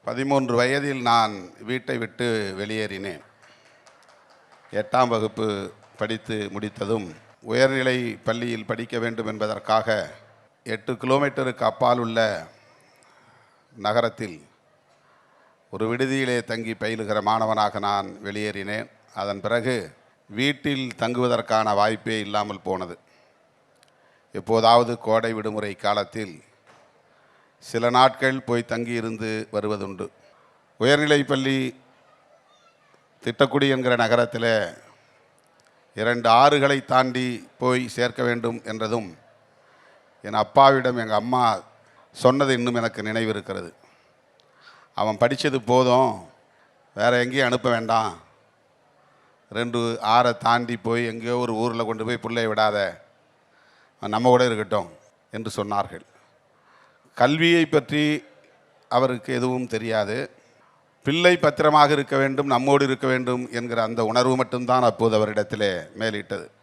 13 வயதில் நான் வீட்டை விட்டு வெளியேறினேன். 8ஆம் வகுப்பு படித்து முடித்ததும் உயர்நிலை பள்ளியில் படிக்க வேண்டும் என்பதற்காக 8 கிலோமீட்டருக்கு அப்பால் உள்ள நகரத்தில் ஒரு விடுதியிலே தங்கி பயிலுகிற மாணவனாக நான் வெளியேறினேன். அதன் பிறகு வீட்டில் தங்குவதற்கான வாய்ப்பே இல்லாமல் போனது. எப்போதாவது கோடை விடுமுறை காலத்தில் சில நாட்கள் போய் தங்கியிருந்து வருவதுண்டு. உயர்நிலைப் பள்ளி திட்டக்குடி என்கிற நகரத்தில் 2 ஆறுகளை தாண்டி போய் சேர்க்க வேண்டும் என்றதும் என் அப்பாவிடம் எங்கள் அம்மா சொன்னது இன்னும் எனக்கு நினைவிருக்கிறது. அவன் படித்தது போதும், வேறு எங்கேயும் அனுப்ப வேண்டாம், 2 ஆறை தாண்டி போய் எங்கேயோ ஒரு ஊரில் கொண்டு போய் பிள்ளையை விடாத, நம்ம கூட இருக்கட்டும் என்று சொன்னார்கள். கல்வியை பற்றி அவருக்கு எதுவும் தெரியாது. பிள்ளை பத்திரமாக இருக்க வேண்டும், நம்மோடு இருக்க வேண்டும் என்கிற அந்த உணர்வு மட்டும்தான் அப்போது அவரிடத்திலே மேலிட்டது.